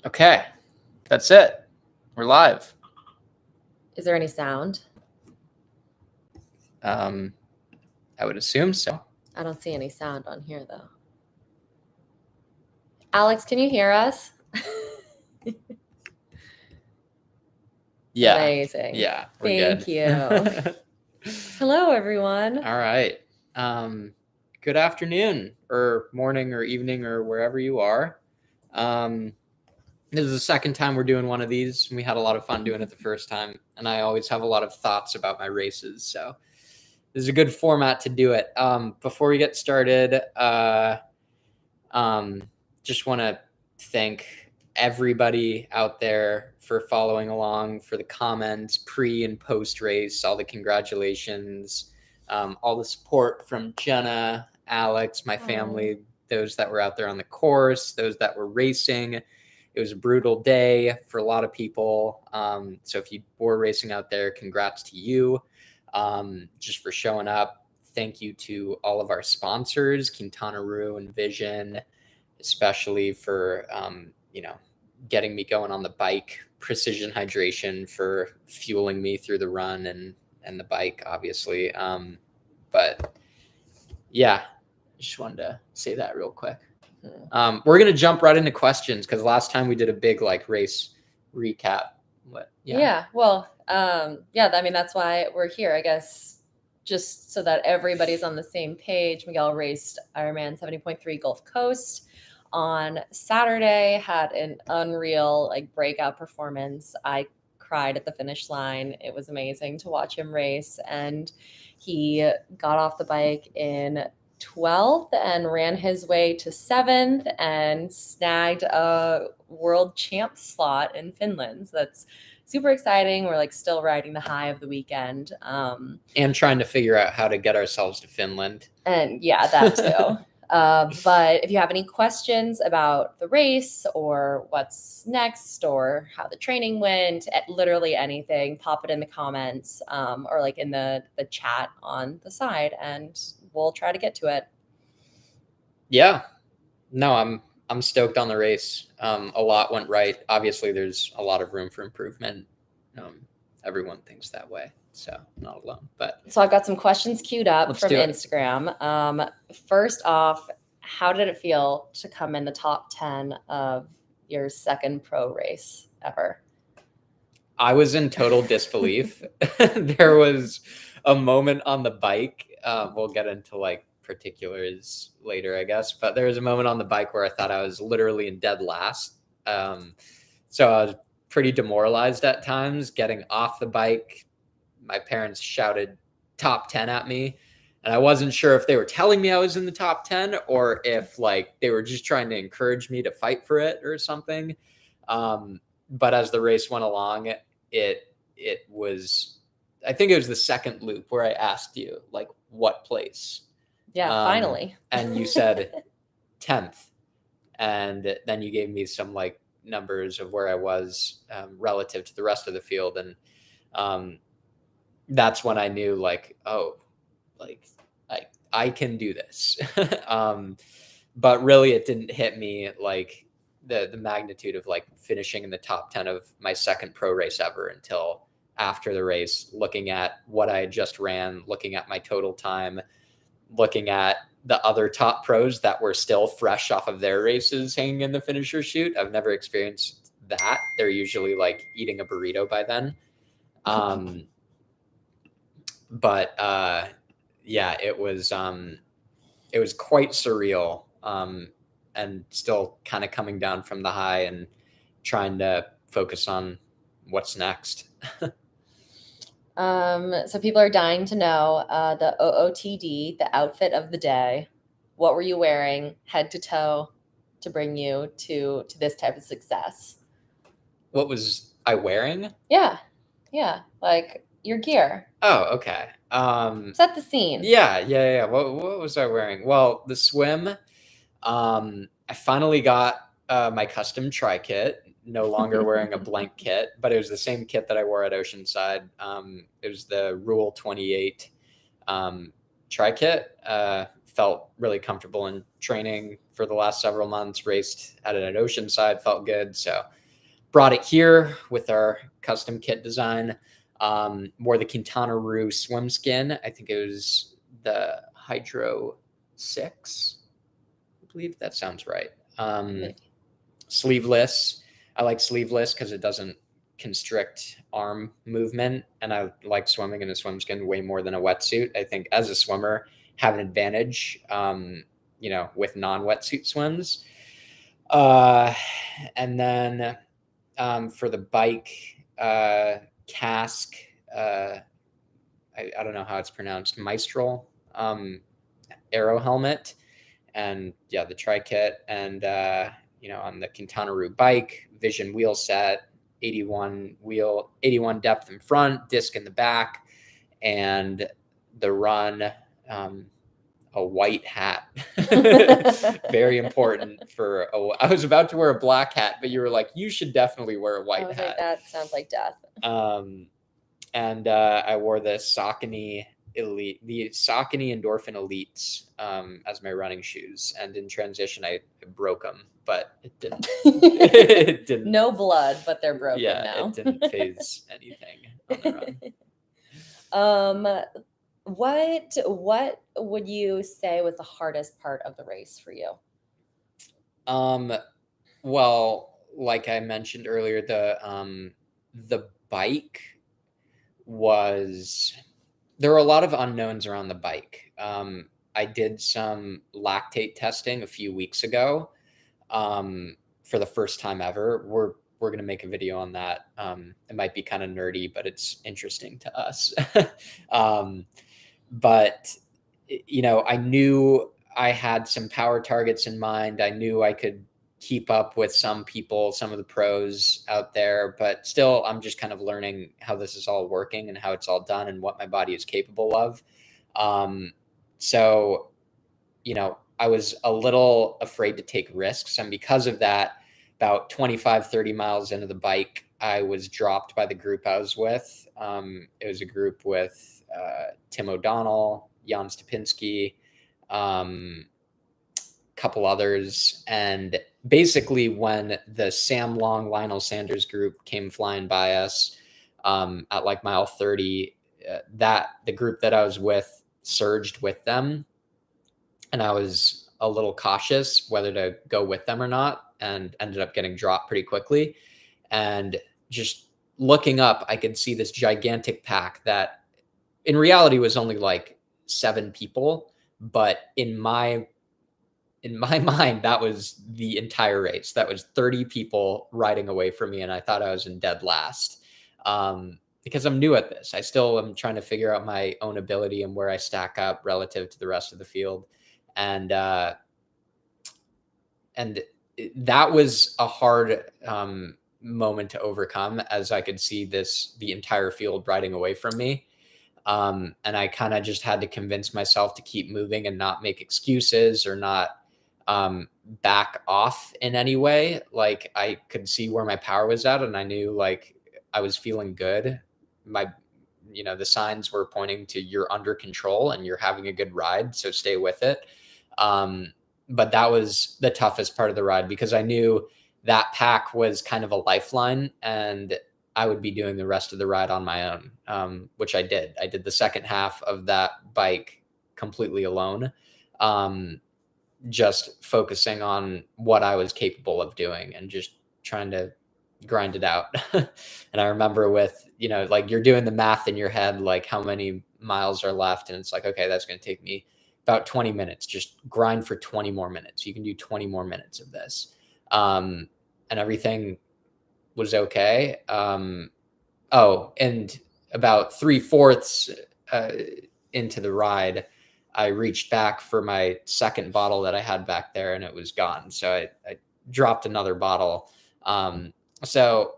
Okay, that's it. We're live. Is there any sound? I would assume so. I don't see any sound on here, though. Alex, can you hear us? Yeah. Amazing. Yeah, we're Thank good. you. Hello, everyone. All right. Good afternoon or morning or evening or wherever you are. This is the second time we're doing one of these. We had a lot of fun doing it the first time, and I always have a lot of thoughts about my races. So this is a good format to do it. Before we get started, just want to thank everybody out there for following along, for the comments, pre and post race, all the congratulations, all the support from Jenna, Alex, my family, those that were out there on the course, those that were racing. It was a brutal day for a lot of people. So if you were racing out there, congrats to you, just for showing up. Thank you to all of our sponsors, Quintana Roo and Vision, especially for, getting me going on the bike, Precision Hydration for fueling me through the run and the bike, obviously. But yeah, just wanted to say that real quick. We're going to jump right into questions because last time we did a big race recap. Well, I mean, that's why we're here, I guess, just so that everybody's on the same page. Miguel raced Ironman 70.3 Gulf Coast on Saturday, had an unreal breakout performance. I cried at the finish line. It was amazing to watch him race, and he got off the bike in 12th and ran his way to 7th and snagged a world champ slot in Finland. So that's super exciting. We're still riding the high of the weekend. And trying to figure out how to get ourselves to Finland. And yeah, that too. But if you have any questions about the race or what's next or how the training went, literally anything, pop it in the comments or in the chat on the side, and we'll try to get to it. Yeah, no, I'm stoked on the race. A lot went right. Obviously, there's a lot of room for improvement. Everyone thinks that way, so I'm not alone. So I've got some questions queued up from Instagram. First off, how did it feel to come in the top 10 of your second pro race ever? I was in total disbelief. There was a moment on the bike. We'll get into particulars later, I guess, but there was a moment on the bike where I thought I was literally in dead last. So I was pretty demoralized at times getting off the bike. My parents shouted top 10 at me, and I wasn't sure if they were telling me I was in the top 10 or if they were just trying to encourage me to fight for it or something. But as the race went along, it was, I think it was the second loop where I asked you what place. Yeah, finally. And you said 10th. And then you gave me some numbers of where I was relative to the rest of the field. And that's when I knew I can do this. But really it didn't hit me the magnitude of finishing in the top 10 of my second pro race ever until after the race, looking at what I had just ran, looking at my total time, looking at the other top pros that were still fresh off of their races hanging in the finisher chute. I've never experienced that. They're usually eating a burrito by then. But yeah, it was quite surreal. And still kind of coming down from the high and trying to focus on what's next. So people are dying to know the OOTD, the outfit of the day. What were you wearing head to toe to bring you to this type of success? What was I wearing? Yeah, your gear. Oh, okay. Set the scene. Yeah. What was I wearing? Well, the swim. I finally got my custom tri kit. No longer wearing a blank kit, but it was the same kit that I wore at Oceanside. It was the Rule 28 tri kit. felt really comfortable in training for the last several months, raced at it at Oceanside, felt good. So brought it here with our custom kit design. Wore the Quintana Roo swim skin. I think it was the Hydro 6. I believe that sounds right. Sleeveless. I like sleeveless because it doesn't constrict arm movement, and I like swimming in a swim skin way more than a wetsuit. I think as a swimmer, have an advantage, with non-wetsuit swims. And then for the bike, cask, I don't know how it's pronounced, Mistral, aero helmet, and the tri kit, and on the Quintana Roo bike, Vision wheel set, 81 depth in front, disc in the back, and the run, a white hat. Very important I was about to wear a black hat, but you were like, you should definitely wear a white hat. Like, that sounds like death. And I wore the Saucony Endorphin Elites as my running shoes. And in transition, I broke them, but it didn't. It didn't. No blood, but they're broken now. It didn't phase anything on the run. What would you say was the hardest part of the race for you? Well, like I mentioned earlier, the bike there were a lot of unknowns around the bike. I did some lactate testing a few weeks ago, for the first time ever. We're going to make a video on that. It might be kind of nerdy, but it's interesting to us. But, I knew I had some power targets in mind. I knew I could keep up with some people, some of the pros out there, but still I'm just kind of learning how this is all working and how it's all done and what my body is capable of. So, I was a little afraid to take risks. And because of that, about 25, 30 miles into the bike, I was dropped by the group I was with. It was a group with Tim O'Donnell, Jan Stupinski, couple others. And basically when the Sam Long, Lionel Sanders group came flying by us at like mile 30, the group that I was with surged with them. And I was a little cautious whether to go with them or not, and ended up getting dropped pretty quickly. And just looking up, I could see this gigantic pack that in reality was only like 7 people. But in my mind, that was the entire race. That was 30 people riding away from me. And I thought I was in dead last, because I'm new at this. I still am trying to figure out my own ability and where I stack up relative to the rest of the field. And that was a hard moment to overcome, as I could see the entire field riding away from me. And I kind of just had to convince myself to keep moving and not make excuses or not back off in any way. Like, I could see where my power was at, and I knew like I was feeling good. The signs were pointing to you're under control and you're having a good ride, so stay with it. But that was the toughest part of the ride, because I knew that pack was kind of a lifeline, and I would be doing the rest of the ride on my own, which I did. I did the second half of that bike completely alone, just focusing on what I was capable of doing and just trying to grind it out. And I remember with, like, you're doing the math in your head, like how many miles are left. And it's like, okay, that's going to take me about 20 minutes. Just grind for 20 more minutes. You can do 20 more minutes of this. And everything was okay. And about 3/4 into the ride, I reached back for my second bottle that I had back there, and it was gone. So I dropped another bottle. So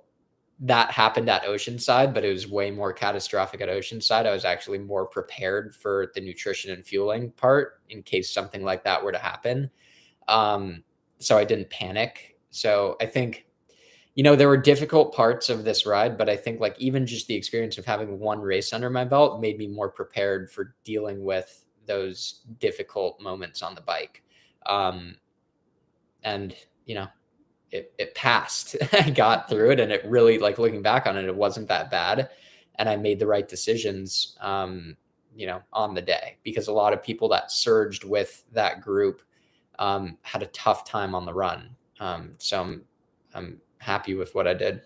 that happened at Oceanside, but it was way more catastrophic at Oceanside. I was actually more prepared for the nutrition and fueling part in case something like that were to happen. So I didn't panic. So I think, there were difficult parts of this ride, but I think like even just the experience of having one race under my belt made me more prepared for dealing with those difficult moments on the bike. And, it passed. I got through it, and it really, like, looking back on it, it wasn't that bad. And I made the right decisions, on the day, because a lot of people that surged with that group had a tough time on the run. So I'm happy with what I did.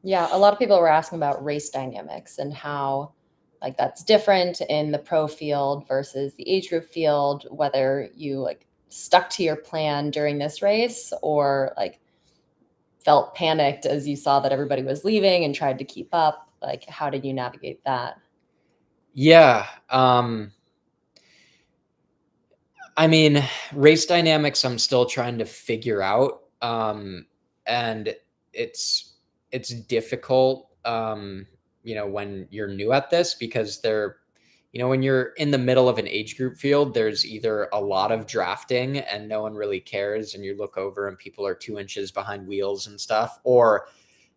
Yeah, a lot of people were asking about race dynamics and how like that's different in the pro field versus the age group field, whether you like stuck to your plan during this race or like felt panicked as you saw that everybody was leaving and tried to keep up. Like, how did you navigate that? Yeah. I mean, race dynamics, I'm still trying to figure out. And it's difficult, when you're new at this, because when you're in the middle of an age group field, there's either a lot of drafting and no one really cares, and you look over and people are 2 inches behind wheels and stuff. Or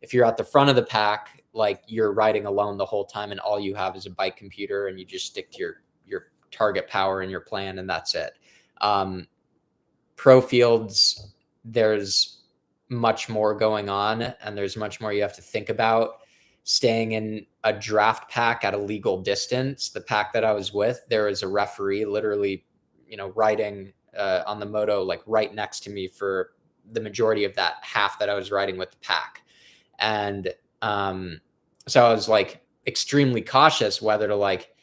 if you're at the front of the pack, like, you're riding alone the whole time and all you have is a bike computer, and you just stick to your target power and your plan, and that's it. Pro fields, there's much more going on, and there's much more you have to think about. Staying in a draft pack at a legal distance, the pack that I was with, there was a referee literally, riding on the moto, like, right next to me for the majority of that half that I was riding with the pack. And so I was, like, extremely cautious whether to, like,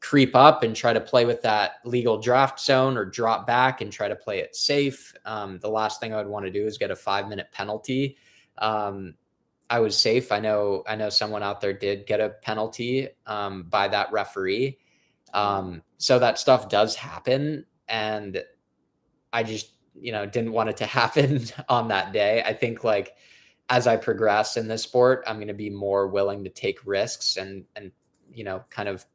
creep up and try to play with that legal draft zone, or drop back and try to play it safe. The last thing I would want to do is get a 5-minute penalty. I was safe. I know someone out there did get a penalty by that referee. So that stuff does happen, and I just, didn't want it to happen on that day. I think, like, as I progress in this sport, I'm going to be more willing to take risks and kind of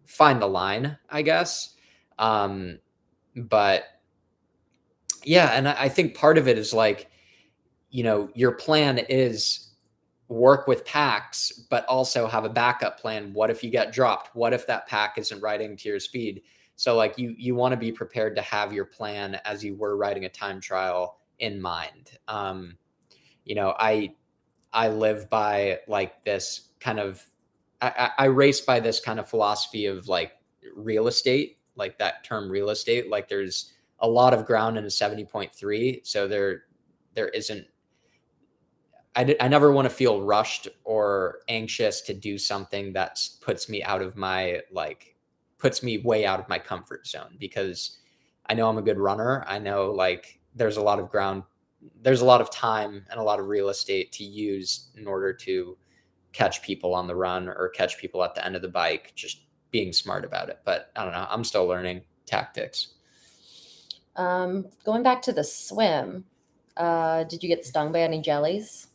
find the line, I guess. But yeah, and I think part of it is, like, your plan is work with packs, but also have a backup plan. What if you get dropped? What if that pack isn't riding to your speed? So, like, you want to be prepared to have your plan as you were riding a time trial in mind. I live by, like, this kind of, I race by this kind of philosophy of, like, real estate, like that term real estate. Like, there's a lot of ground in a 70.3. So there isn't, I never want to feel rushed or anxious to do something that puts me way out of my comfort zone, because I know I'm a good runner. I know, like, there's a lot of ground, there's a lot of time and a lot of real estate to use in order to catch people on the run or catch people at the end of the bike, just being smart about it. But I don't know. I'm still learning tactics. Going back to the swim, did you get stung by any jellies?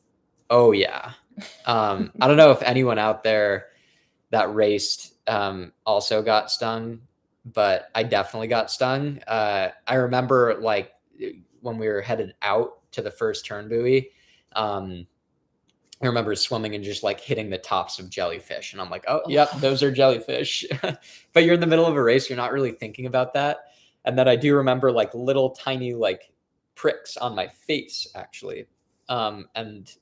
Oh yeah. I don't know if anyone out there that raced also got stung, but I definitely got stung. I remember, like, when we were headed out to the first turn buoy, I remember swimming and just, like, hitting the tops of jellyfish. And I'm like, oh, yep, those are jellyfish. But you're in the middle of a race. You're not really thinking about that. And then I do remember, like, little tiny, like, pricks on my face, actually. And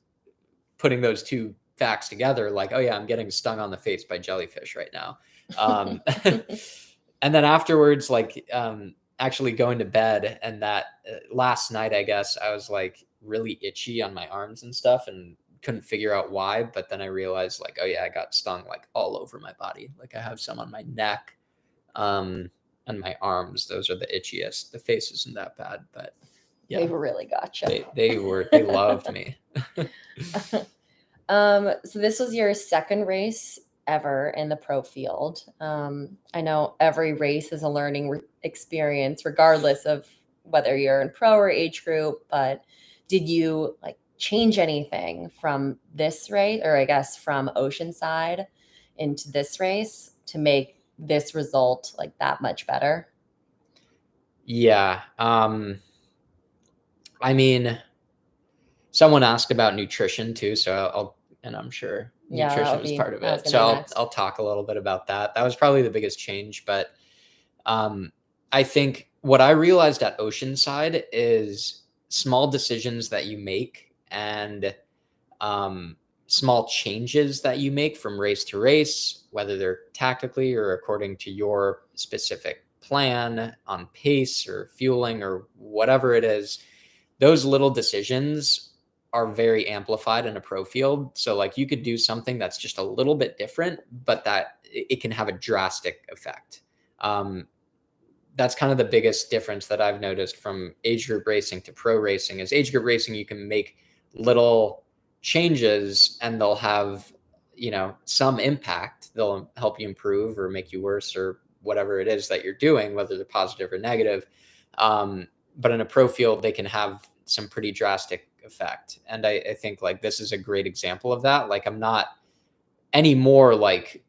putting those two facts together, like, oh yeah, I'm getting stung on the face by jellyfish right now. And then afterwards, like, actually going to bed, and that last night, I guess, I was, like, really itchy on my arms and stuff, and couldn't figure out why. But then I realized, like, oh yeah, I got stung, like, all over my body. Like, I have some on my neck, and my arms. Those are the itchiest. The face isn't that bad, but yeah, They really gotcha. they loved me. So this was your second race ever in the pro field. I know every race is a learning experience, regardless of whether you're in pro or age group. But did you, like, change anything from this race, or I guess from Oceanside into this race, to make this result, like, that much better? Yeah. I mean, someone asked about nutrition too, so and I'm sure nutrition was part of it. So I'll talk a little bit about that. That was probably the biggest change. But I think what I realized at Oceanside is small decisions that you make and small changes that you make from race to race, whether they're tactically or according to your specific plan on pace or fueling or whatever it is, those little decisions are very amplified in a pro field. So like you could do something that's just a little bit different, but that it can have a drastic effect. That's kind of the biggest difference that I've noticed from age group racing to pro racing is age group racing, you can make little changes and they'll have, some impact. They'll help you improve or make you worse or whatever it is that you're doing, whether they're positive or negative. But in a pro field, they can have some pretty drastic effect. And I think like this is a great example of that. Like I'm not anymore like,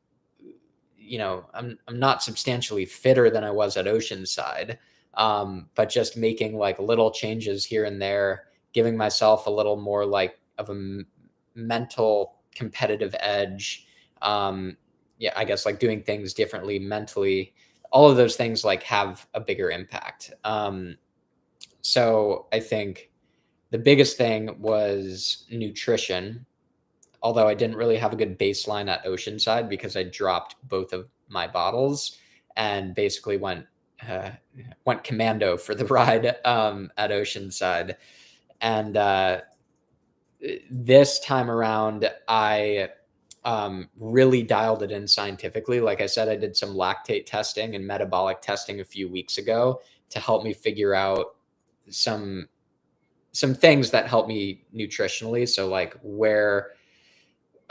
I'm not substantially fitter than I was at Oceanside, but just making like little changes here and there, giving myself a little more like of a mental competitive edge. I guess like doing things differently mentally, all of those things like have a bigger impact. So I think the biggest thing was nutrition, although I didn't really have a good baseline at Oceanside because I dropped both of my bottles and basically went commando for the ride at Oceanside. And this time around, I really dialed it in scientifically. Like I said, I did some lactate testing and metabolic testing a few weeks ago to help me figure out some things that help me nutritionally. So like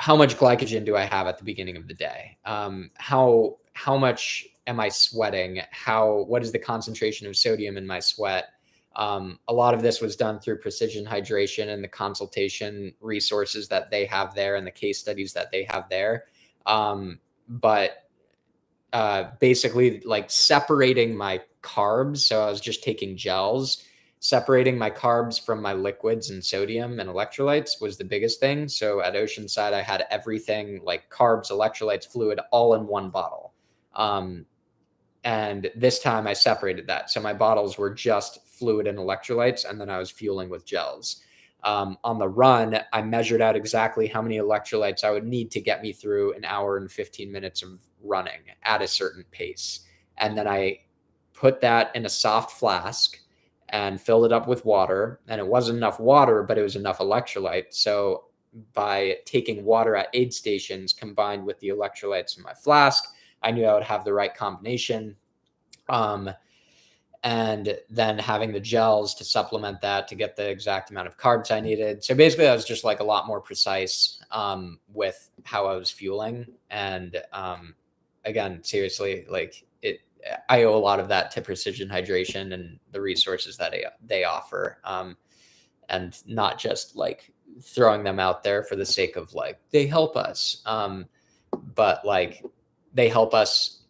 how much glycogen do I have at the beginning of the day? How much am I sweating? What is the concentration of sodium in my sweat? A lot of this was done through Precision Hydration and the consultation resources that they have there and the case studies that they have there. But basically like separating my carbs. So I was just taking gels. Separating my carbs from my liquids and sodium and electrolytes was the biggest thing. So at Oceanside, I had everything like carbs, electrolytes, fluid, all in one bottle. And this time I separated that. So my bottles were just fluid and electrolytes, and then I was fueling with gels. On the run, I measured out exactly how many electrolytes I would need to get me through an hour and 15 minutes of running at a certain pace. And then I put that in a soft flask and filled it up with water. And it wasn't enough water, but it was enough electrolyte. So by taking water at aid stations combined with the electrolytes in my flask, I knew I would have the right combination. And then having the gels to supplement that to get the exact amount of carbs I needed. So basically I was just like a lot more precise with how I was fueling. And again, seriously, like I owe a lot of that to Precision Hydration and the resources that they offer, and not just like throwing them out there for the sake of like, they help us. But like they help us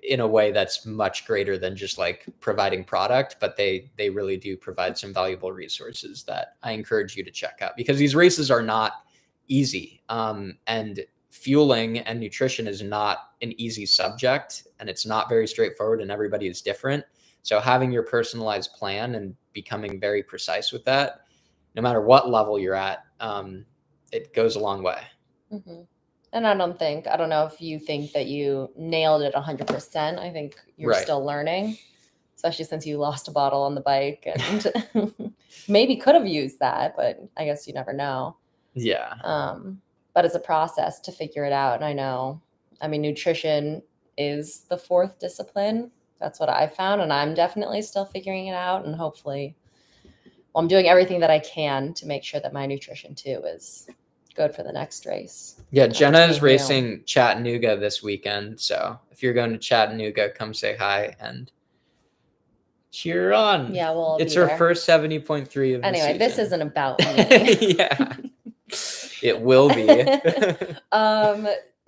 in a way that's much greater than just like providing product, but they really do provide some valuable resources that I encourage you to check out because these races are not easy. And fueling and nutrition is not an easy subject and it's not very straightforward and everybody is different. So having your personalized plan and becoming very precise with that, no matter what level you're at, it goes a long way. Mm-hmm. And I don't know if you think that you nailed it 100%. I think you're still learning, especially since you lost a bottle on the bike and maybe could have used that, but I guess you never know. Yeah. But it's a process to figure it out. And nutrition is the fourth discipline. That's what I found. And I'm definitely still figuring it out. And hopefully, I'm doing everything that I can to make sure that my nutrition too is good for the next race. Yeah, Jenna is racing Chattanooga this weekend. So if you're going to Chattanooga, come say hi and cheer on. Yeah, well, it's her first 70.3 of the season. Anyway, this isn't about me. Yeah. It will be.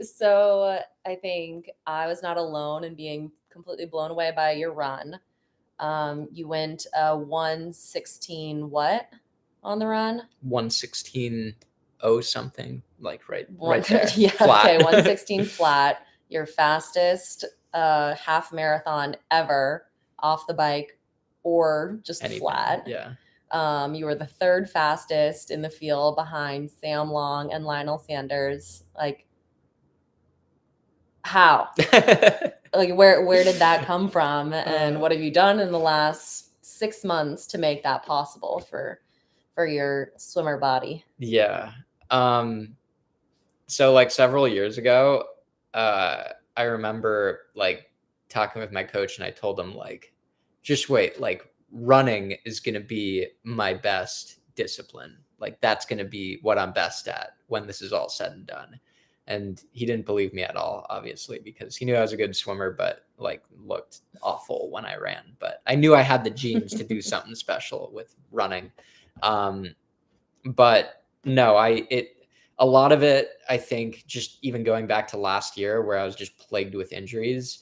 So I think I was not alone in being completely blown away by your run. You went 1:16 what on the run? 1:16 something, like right One, there. yeah, Flat. okay, 116 flat, your fastest half marathon ever off the bike or just Anything. flat. Yeah. You were the third fastest in the field behind Sam Long and Lionel Sanders. Like, how? Like, where did that come from? And what have you done in the last 6 months to make that possible for your swimmer body? Yeah. So like several years ago, I remember like talking with my coach, and I told him like, just wait, like running is going to be my best discipline. Like that's going to be what I'm best at when this is all said and done. And he didn't believe me at all, obviously, because he knew I was a good swimmer, but like looked awful when I ran. But I knew I had the genes to do something special with running. But no, a lot of it, I think, just even going back to last year where I was just plagued with injuries,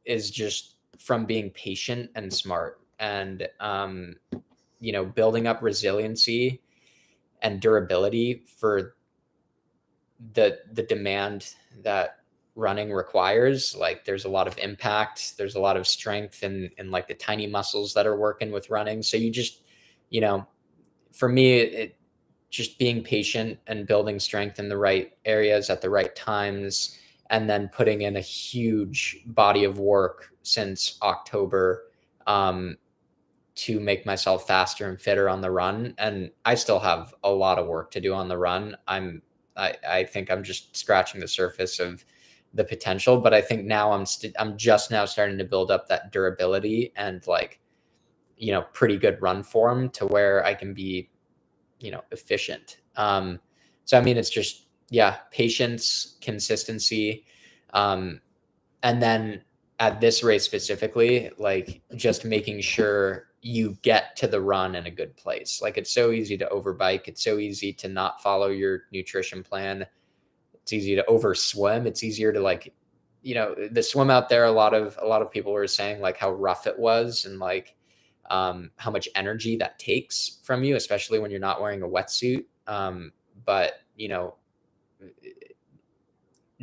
is just from being patient and smart, and building up resiliency and durability for the demand that running requires. Like there's a lot of impact, there's a lot of strength in like the tiny muscles that are working with running. So you just, for me, it just being patient and building strength in the right areas at the right times, and then putting in a huge body of work since October to make myself faster and fitter on the run. And I still have a lot of work to do on the run. I think I'm just scratching the surface of the potential, but I think now I'm just now starting to build up that durability and like, pretty good run form to where I can be, efficient. So I mean, it's just, yeah, patience, consistency. And then at this race specifically, like just making sure you get to the run in a good place. Like it's so easy to overbike. It's so easy to not follow your nutrition plan. It's easy to overswim. It's easier to like, the swim out there. A lot of people were saying like how rough it was, and like how much energy that takes from you, especially when you're not wearing a wetsuit. But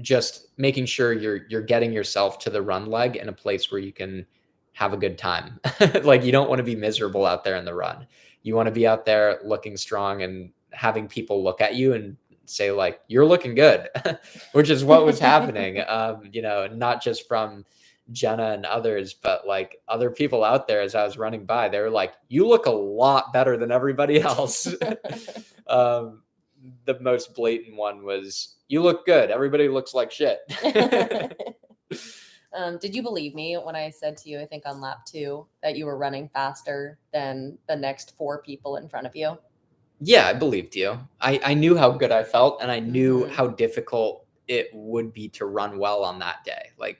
just making sure you're getting yourself to the run leg in a place where you can have a good time. Like you don't want to be miserable out there in the run. You want to be out there looking strong and having people look at you and say like, you're looking good, which is what was happening. Not just from Jenna and others, but like other people out there as I was running by, they were like, you look a lot better than everybody else. The most blatant one was, you look good. Everybody looks like shit. Did you believe me when I said to you, I think on lap 2, that you were running faster than the next 4 people in front of you? Yeah, I believed you. I knew how good I felt, and I knew how difficult it would be to run well on that day. Like,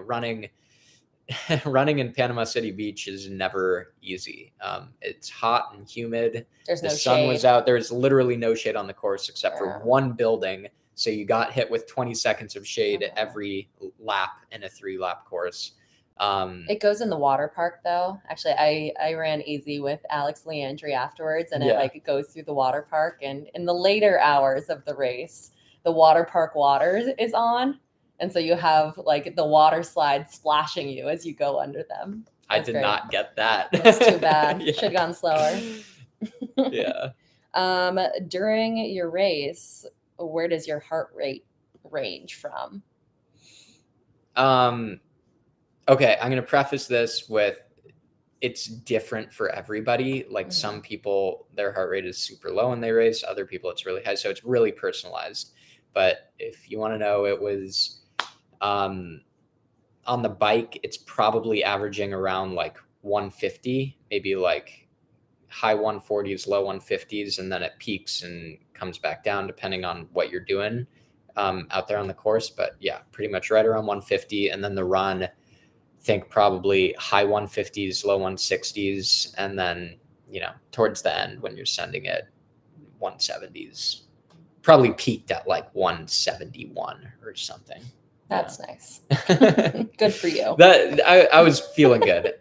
running in Panama City Beach is never easy. It's hot and humid. There's the no sun shade. Was out. There's literally no shade on the course except for one building. So you got hit with 20 seconds of shade every lap in a 3-lap course. It goes in the water park though. Actually, I ran easy with Alex Leandri afterwards, and it goes through the water park. And in the later hours of the race, the water park water is on. And so you have like the water slide splashing you as you go under them. I did not get that. That's too bad. Should have gone slower. Yeah. During your race, where does your heart rate range from? Okay, I'm going to preface this with, it's different for everybody. Like some people, their heart rate is super low when they race. Other people, it's really high. So it's really personalized. But if you want to know, it was on the bike, it's probably averaging around like 150, maybe like high 140s, low 150s. And then it peaks and comes back down depending on what you're doing out there on the course. But yeah, pretty much right around 150. And then the run, think probably high 150s, low 160s. And then, towards the end when you're sending it, 170s. Probably peaked at like 171 or something. That's nice. Good for you. I was feeling good.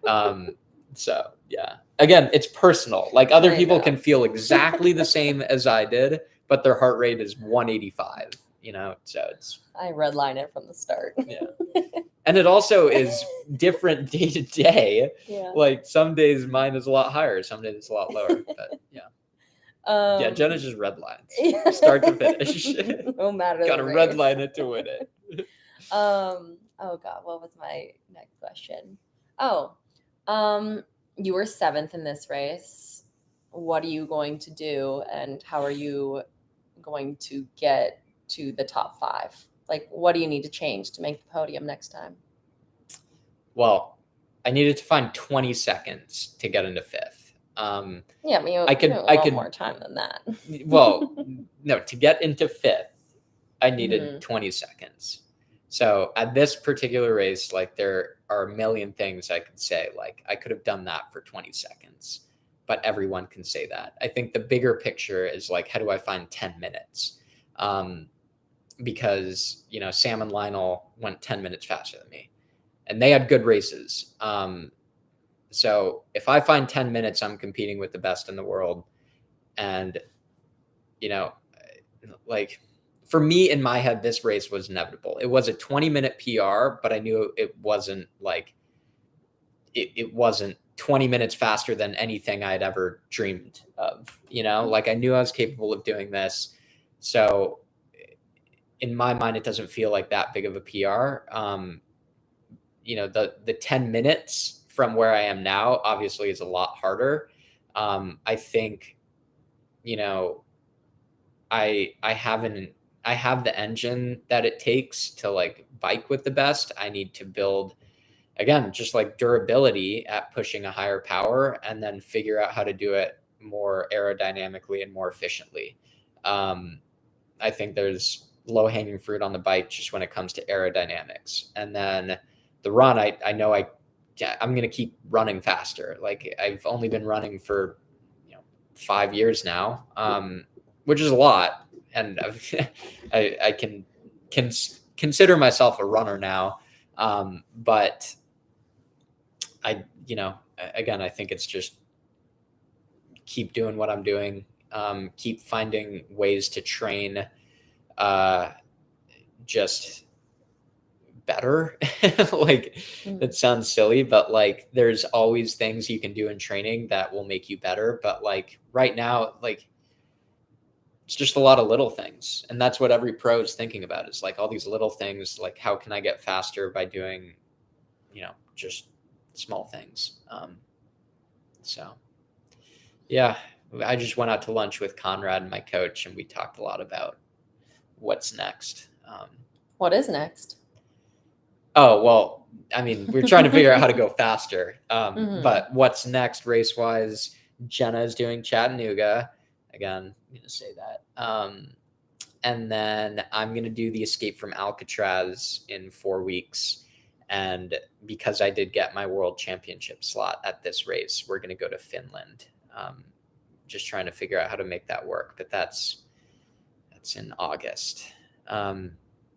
So yeah, again, it's personal. Like other people can feel exactly the same as I did, but their heart rate is 185, you know, so it's. I redline it from the start. Yeah. And it also is different day to day. Yeah. Like some days mine is a lot higher, some days it's a lot lower, but yeah. Yeah, Jenna's just red lines, start to finish. No matter. Got to red line it to win it. Oh God, what was my next question? Oh, you were 7th in this race. What are you going to do, and how are you going to get to the top 5? Like, what do you need to change to make the podium next time? Well, I needed to find 20 seconds to get into 5th. Yeah, I mean, I could more time than that. Well, no, to get into 5th, I needed 20 seconds. So at this particular race, like there are a million things I could say. Like I could have done that for 20 seconds, but everyone can say that. I think the bigger picture is like, how do I find 10 minutes? Because, you know, Sam and Lionel went 10 minutes faster than me and they had good races. So if I find 10 minutes, I'm competing with the best in the world. And, you know, like for me in my head, this race was inevitable. It was a 20-minute PR, but I knew it wasn't like, it wasn't 20 minutes faster than anything I'd ever dreamed of, you know, like I knew I was capable of doing this. So in my mind, it doesn't feel like that big of a PR. You know, the 10 minutes from where I am now, obviously is a lot harder. I think, you know, I have the engine that it takes to like bike with the best. I need to build, again, just like durability at pushing a higher power and then figure out how to do it more aerodynamically and more efficiently. I think there's low hanging fruit on the bike just when it comes to aerodynamics. And then the run, I know I'm going to keep running faster. Like I've only been running for, 5 years now, which is a lot. And I can consider myself a runner now. But again, I think it's just keep doing what I'm doing. Keep finding ways to train, just better. Like that sounds silly, but like there's always things you can do in training that will make you better. But like right now, like it's just a lot of little things. And that's what every pro is thinking about, is like all these little things, like how can I get faster by doing, just small things. So yeah, I just went out to lunch with Conrad, my coach, and we talked a lot about what's next. What is next? Oh, well, I mean, we're trying to figure out how to go faster. But what's next race-wise, Jenna is doing Chattanooga. Again, I'm going to say that. And then I'm going to do the Escape from Alcatraz in 4 weeks. And because I did get my world championship slot at this race, we're going to go to Finland. Just trying to figure out how to make that work. But that's in August.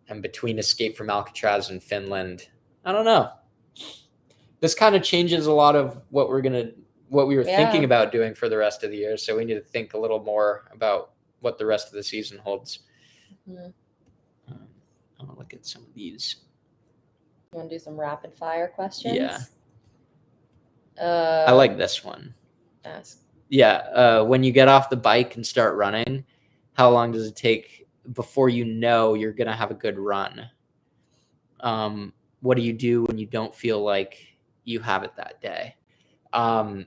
And between Escape from Alcatraz and Finland, I don't know. This kind of changes a lot of what we were thinking about doing for the rest of the year. So we need to think a little more about what the rest of the season holds. I'm going to look at some of these. You want to do some rapid fire questions? Yeah. I like this one. Ask. Yeah. When you get off the bike and start running, how long does it take before you know you're going to have a good run? What do you do when you don't feel like you have it that day? I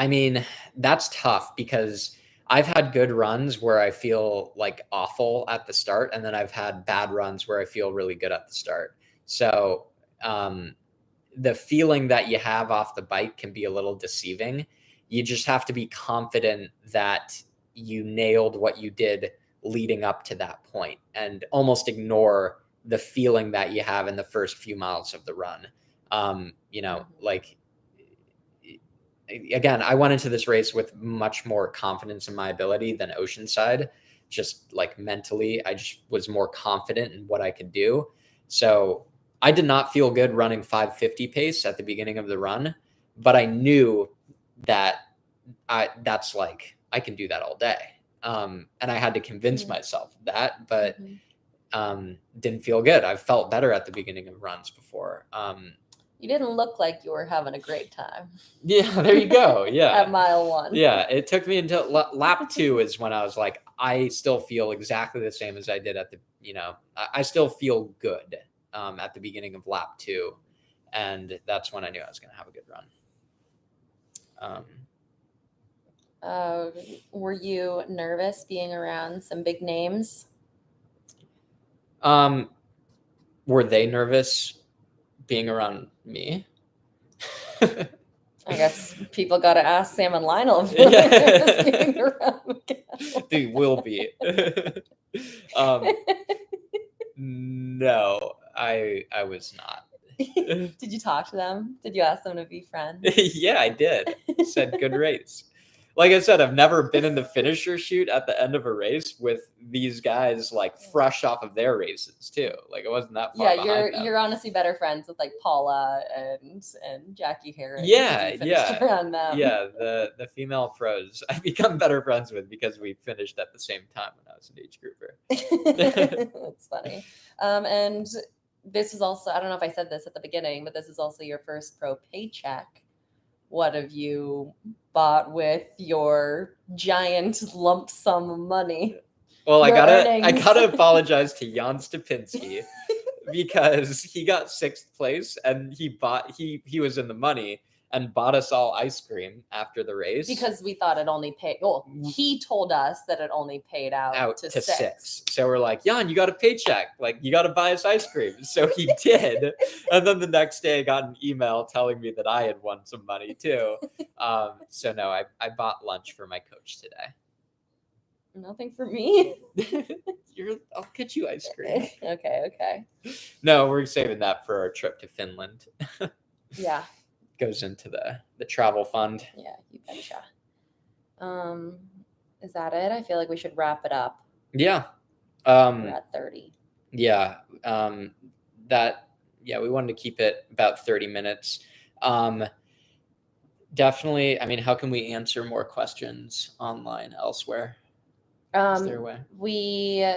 mean, that's tough because I've had good runs where I feel like awful at the start, and then I've had bad runs where I feel really good at the start. So the feeling that you have off the bike can be a little deceiving. You just have to be confident that you nailed what you did leading up to that point and almost ignore the feeling that you have in the first few miles of the run. Like, again, I went into this race with much more confidence in my ability than Oceanside. Just like mentally, I just was more confident in what I could do. So I did not feel good running 5:50 pace at the beginning of the run, but I knew that that's like I can do that all day. And I had to convince myself that, but didn't feel good. I felt better at the beginning of runs before. You didn't look like you were having a great time. Yeah, there you go. Yeah. At mile 1. Yeah, it took me until lap 2 is when I was like, I still feel exactly the same as I did at the, I still feel good at the beginning of lap 2. And that's when I knew I was going to have a good run. Were you nervous being around some big names? Were they nervous being around me? I guess people got to ask Sam and Lionel if they're nervous being around Miguel. They will be. No, I was not. Did you talk to them? Did you ask them to be friends? Yeah, I did. Said good race. Like I said, I've never been in the finisher chute at the end of a race with these guys like fresh off of their races too. Like it wasn't that far. Yeah, you're honestly better friends with like Paula and Jackie Harris. Yeah. Around them. Yeah, the female pros I've become better friends with because we finished at the same time when I was an age grouper. That's funny. And this is also, I don't know if I said this at the beginning, but this is also your first pro paycheck. What have you bought with your giant lump sum of money? Well, I gotta apologize to Jan Stupinski because he got 6th place and he was in the money and bought us all ice cream after the race. Because we thought it only paid, well, he told us that it only paid out to 6. So we're like, Jan, you got a paycheck. Like, you got to buy us ice cream. So he did. And then the next day I got an email telling me that I had won some money too. So no, I bought lunch for my coach today. Nothing for me. I'll get you ice cream. Okay. No, we're saving that for our trip to Finland. Yeah. Goes into the travel fund. Yeah, you betcha. Is that it? I feel like we should wrap it up. Yeah. We're at 30. Yeah. We wanted to keep it about 30 minutes. Definitely. I mean, how can we answer more questions online elsewhere? Is there a way? We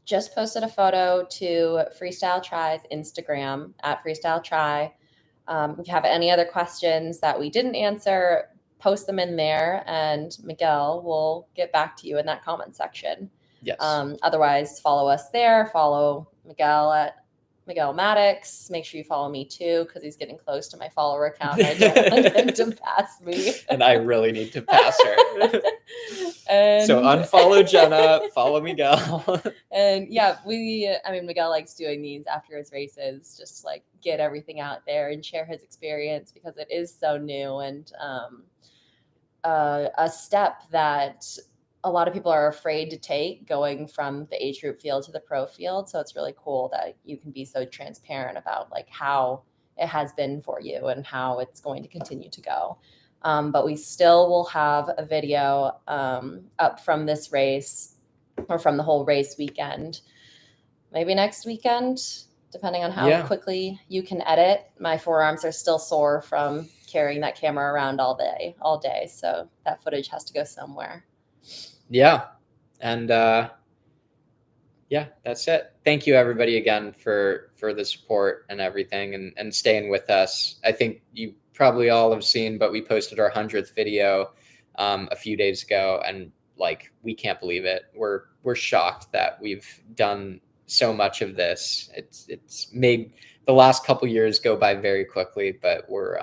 just posted a photo to Freestyle Tri's Instagram at Freestyle Tri. If you have any other questions that we didn't answer, post them in there, and Miguel will get back to you in that comment section. Yes. Otherwise, follow us there. Follow Miguel at Miguel Maddox. Make sure you follow me too, because he's getting close to my follower count. I don't want him to pass me. And I really need to pass her. So unfollow Jenna, follow Miguel. And yeah, Miguel likes doing these after his races, just to, like, get everything out there and share his experience because it is so new and a step that a lot of people are afraid to take, going from the age group field to the pro field. So it's really cool that you can be so transparent about like how it has been for you and how it's going to continue to go. But we still will have a video up from this race or from the whole race weekend, maybe next weekend, depending on how quickly you can edit. My forearms are still sore from carrying that camera around all day. So that footage has to go somewhere. Yeah. And that's it. Thank you everybody again for the support and everything and staying with us. I think you probably all have seen, but we posted our 100th video a few days ago, and like, we can't believe it. We're shocked that we've done so much of this. It's made the last couple years go by very quickly, but we're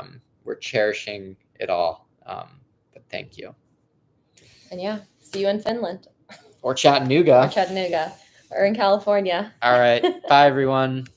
cherishing it all. But thank you. And see you in Finland. Or Chattanooga. Or in California. All right. Bye, everyone.